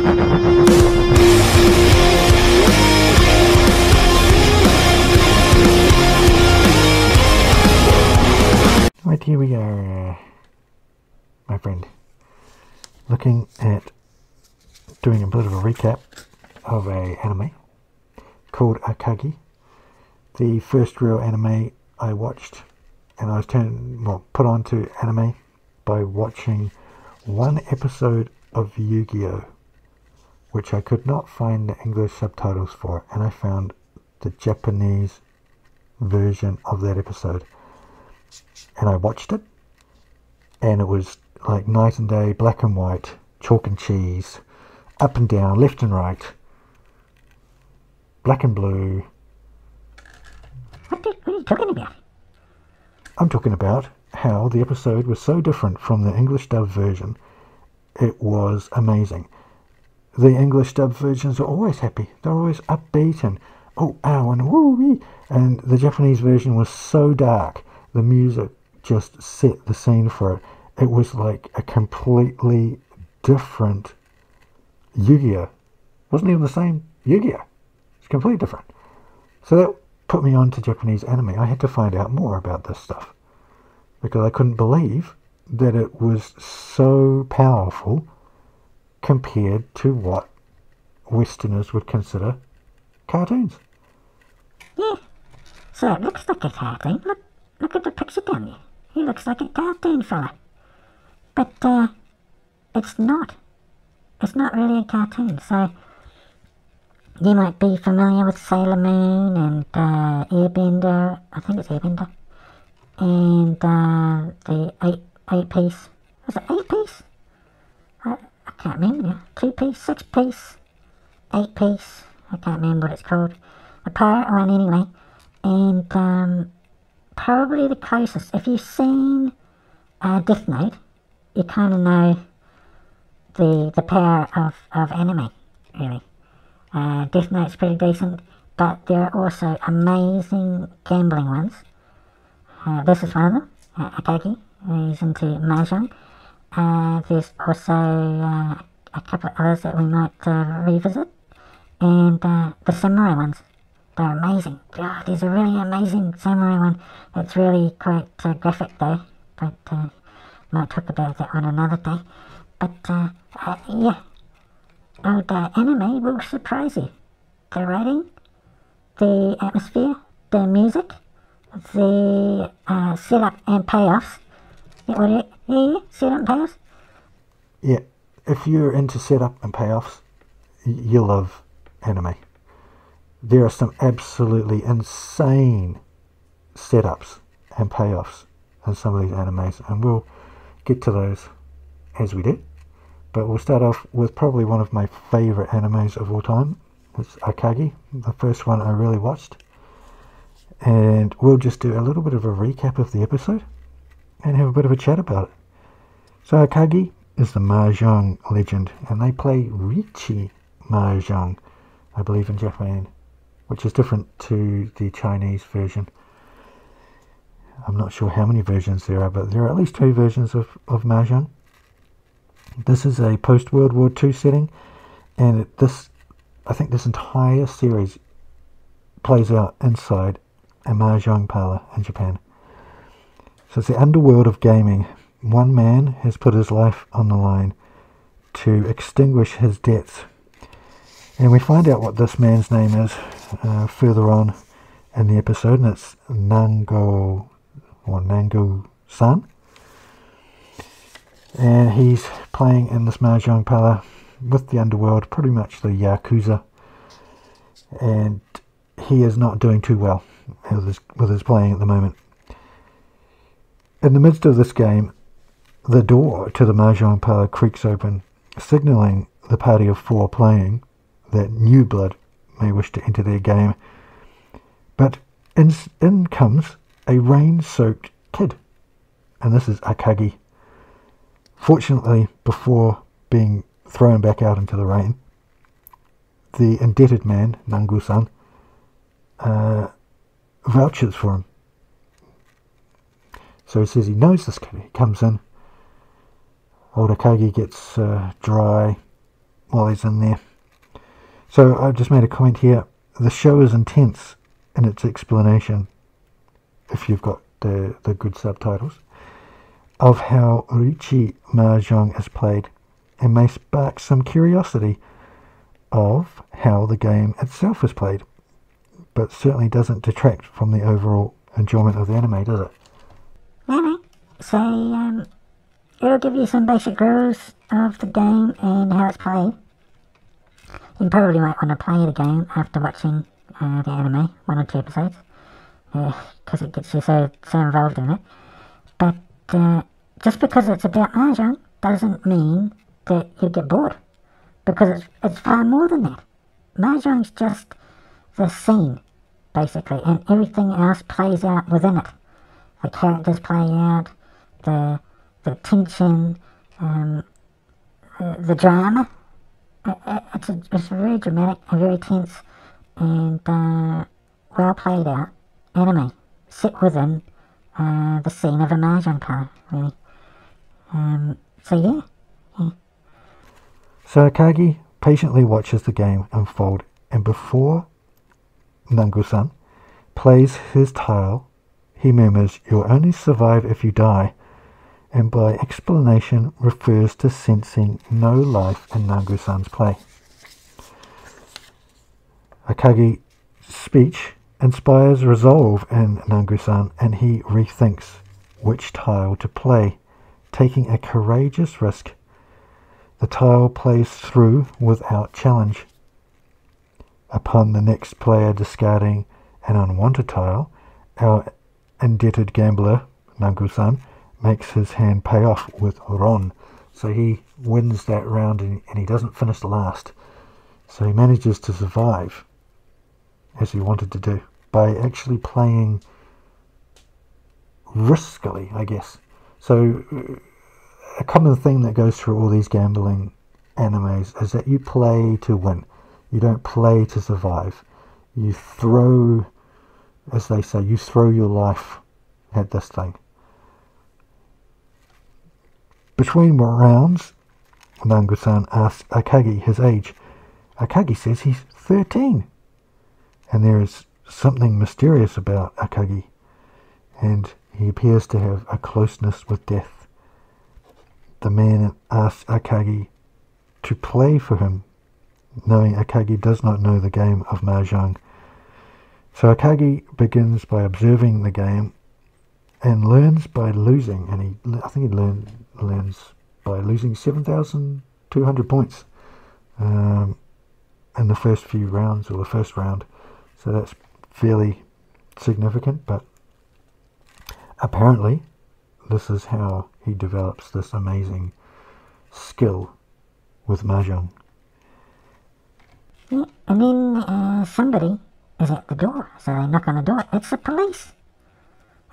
Right, here we are, my friend, looking at doing a bit of a recap of a anime called Akagi. The first real anime I watched, and I was put onto anime by watching one episode of Yu-Gi-Oh, which I could not find the English subtitles for, and I found the Japanese version of that episode. And I watched it, and it was like night and day, black and white, chalk and cheese, up and down, left and right, black and blue. What are you talking about? I'm talking about how the episode was so different from the English dub version. It was amazing. The English dub versions are always happy. They're always upbeat and oh, ow, and woo-wee. And the Japanese version was so dark. The music just set the scene for it. It was like a completely different Yu-Gi-Oh. Wasn't even the same Yu-Gi-Oh. It's completely different. So that put me on to Japanese anime. I had to find out more about this stuff because I couldn't believe that it was so powerful compared to what Westerners would consider cartoons. Yeah, so it looks like a cartoon. Look at the picture down there. He looks like a cartoon fella. But, it's not. It's not really a cartoon, so you might be familiar with Sailor Moon and Airbender. I think it's Airbender. And the eight piece. Was it 8 piece? I can't remember now. 2 piece, 6 piece, 8 piece. I can't remember what it's called. A pirate one anyway. And probably the closest. If you've seen Death Note, you kind of know the power of anime, really. Death Note's pretty decent, but there are also amazing gambling ones. This is one of them, Akagi. He's into Mahjong. There's also a couple of others that we might revisit. And the samurai ones. They're amazing. Oh, there's a really amazing samurai one. It's really quite graphic though, but might talk about that one another day. But yeah, old anime will surprise you. The writing, the atmosphere, the music, the setup and payoffs. Yeah, setup and payoffs. Yeah, if you're into setup and payoffs, you'll love anime. There are some absolutely insane setups and payoffs in some of these animes, and we'll get to those as we do. But we'll start off with probably one of my favourite animes of all time. It's Akagi, the first one I really watched. And we'll just do a little bit of a recap of the episode and have a bit of a chat about it. So Akagi is the Mahjong legend, and they play Riichi Mahjong, I believe, in Japan, which is different to the Chinese version. I'm not sure how many versions there are, but there are at least 2 versions of Mahjong. This is a post-World War II setting, and I think this entire series plays out inside a Mahjong parlor in Japan. So it's the underworld of gaming. One man has put his life on the line to extinguish his debts. And we find out what this man's name is further on in the episode, and it's Nango-san. And he's playing in this Mahjong parlor with the underworld, pretty much the Yakuza. And he is not doing too well with his playing at the moment. In the midst of this game, the door to the Mahjong parlor creaks open, signalling the party of 4 playing that new blood may wish to enter their game. But in comes a rain-soaked kid, and this is Akagi. Fortunately, before being thrown back out into the rain, the indebted man, Nangu-san, vouches for him. So he says he knows this kid. He comes in. Old Akagi gets dry, while he's in there. So I've just made a comment here. The show is intense in its explanation, if you've got the good subtitles, of how Riichi Mahjong is played, and may spark some curiosity of how the game itself is played, but certainly doesn't detract from the overall enjoyment of the anime, does it? No. So, it'll give you some basic rules of the game and how it's played. You probably might want to play the game after watching the anime, 1 or 2 episodes, because it gets you so involved in it. But just because it's about Mahjong doesn't mean that you get bored, because it's far more than that. Mahjong's just the scene, basically, and everything else plays out within it. The characters play out, the tension, the drama. It's very dramatic and very tense and well played out anime set within the scene of a Mahjong parlor, really. So yeah. So Akagi patiently watches the game unfold, and before Nangu-san plays his tile, he murmurs, "You'll only survive if you die," and by explanation refers to sensing no life in Nangu-san's play. Akagi's speech inspires resolve in Nangu-san, and he rethinks which tile to play, taking a courageous risk. The tile plays through without challenge. Upon the next player discarding an unwanted tile, our indebted gambler, Nangu-san, makes his hand pay off with Ron. So he wins that round and he doesn't finish the last. So he manages to survive, as he wanted to do, by actually playing riskily, I guess. So a common thing that goes through all these gambling animes is that you play to win. You don't play to survive. You throw, as they say, you throw your life at this thing. Between rounds, Nangu-san asks Akagi his age. Akagi says he's 13. And there is something mysterious about Akagi, and he appears to have a closeness with death. The man asks Akagi to play for him, knowing Akagi does not know the game of Mahjong. So Akagi begins by observing the game and learns by losing, and I think he learns by losing 7,200 points in the first few rounds, or the first round. So that's fairly significant, but apparently this is how he develops this amazing skill with Mahjong. Yeah, and then somebody is at the door, so they knock on the door. It's the police.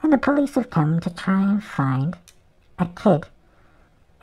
And the police have come to try and find a kid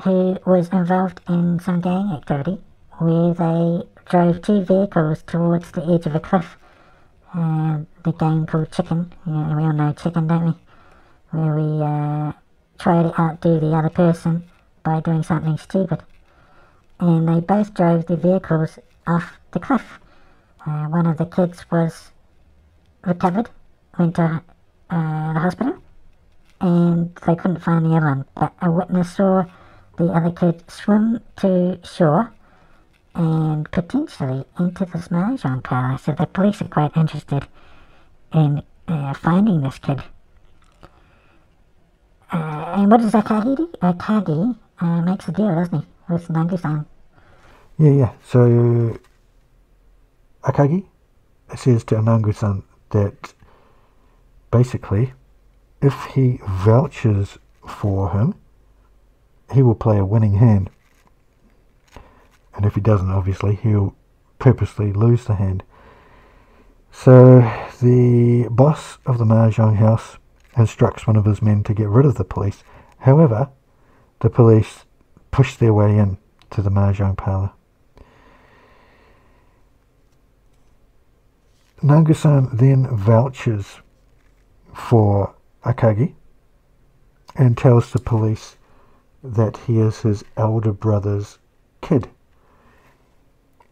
who was involved in some gang activity where they drove 2 vehicles towards the edge of a cliff. The game called Chicken. Yeah, we all know Chicken, don't we? Where we try to outdo the other person by doing something stupid. And they both drove their vehicles off the cliff. One of the kids was recovered, went to the hospital, and they couldn't find the other one. But a witness saw the other kid swim to shore and potentially into this Mahjong parlor. So the police are quite interested in finding this kid. And what does Akagi do? Akagi makes a deal, doesn't he, with Nangu-san? Yeah. So Akagi says to Nangu-san that basically, if he vouches for him, he will play a winning hand. And if he doesn't, obviously, he'll purposely lose the hand. So the boss of the Mahjong house instructs one of his men to get rid of the police. However, the police push their way in to the Mahjong parlor. Nangu-san then vouches for Akagi and tells the police that he is his elder brother's kid.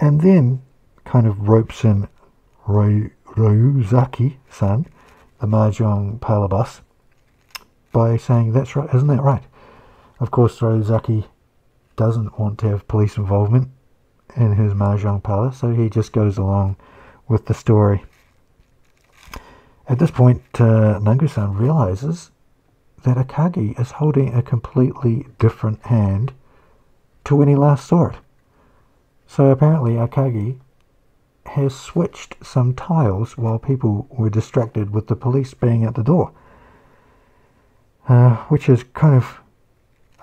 and then kind of ropes in Ryuzaki-san, the Mahjong parlor boss, by saying, that's right, isn't that right? Of course, Ryuzaki doesn't want to have police involvement in his Mahjong parlor, so he just goes along with the story. At this point, Nangu-san realizes that Akagi is holding a completely different hand to when he last saw it. So apparently Akagi has switched some tiles while people were distracted with the police being at the door. Which is kind of,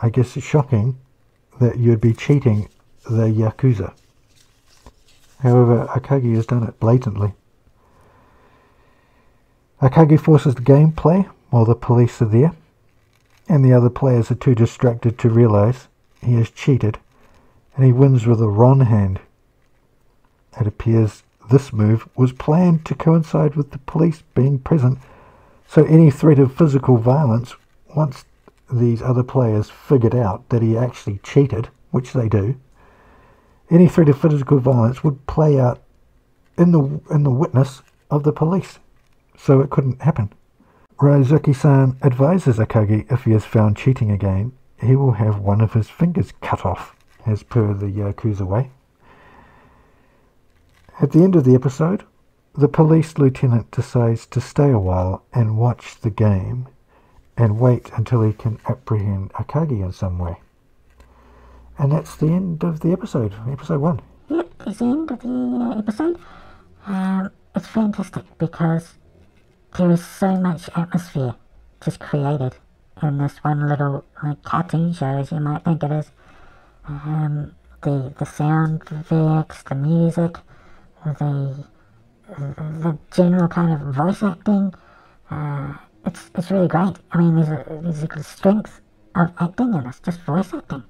I guess, shocking that you'd be cheating the Yakuza. However, Akagi has done it blatantly. Akagi forces the gameplay while the police are there, and the other players are too distracted to realize he has cheated, and he wins with a Ron hand. It appears this move was planned to coincide with the police being present, so any threat of physical violence, once these other players figured out that he actually cheated, which they do, any threat of physical violence would play out in the witness of the police, so it couldn't happen. Ryuzuki-san advises Akagi if he is found cheating again, he will have one of his fingers cut off, as per the Yakuza way. At the end of the episode, the police lieutenant decides to stay a while and watch the game and wait until he can apprehend Akagi in some way. And that's the end of the episode 1. Yep, it's the end of the episode. It's fantastic because there is so much atmosphere just created in this one little cartoon show, as you might think it is. The sound effects, the music, the general kind of voice acting. It's really great. I mean, there's a strength of acting in this, just voice acting.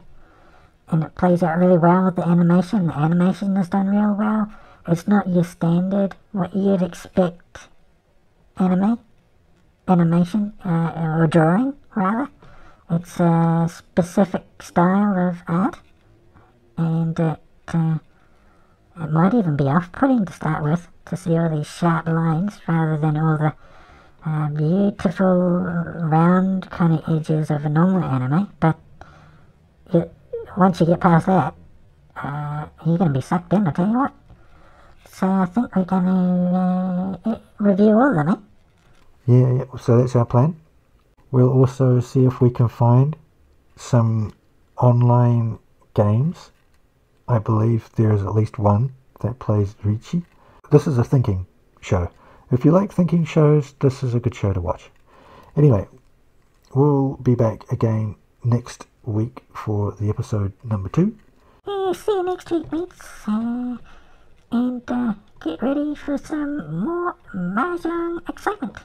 And it plays out really well with the animation. The animation is done real well. It's not your standard, what you'd expect animation, or drawing, rather. It's a specific style of art, and it might even be off-putting to start with, to see all these sharp lines rather than all the beautiful round kind of edges of a normal anime. But once you get past that, you're going to be sucked in, I'll tell you what. So I think we're going to review all of them, eh? Yeah, so that's our plan. We'll also see if we can find some online games. I believe there is at least one that plays Richi. This is a thinking show. If you like thinking shows, this is a good show to watch. Anyway, we'll be back again next week for the episode number 2. See you next week, mates. And get ready for some more Mahjong excitement.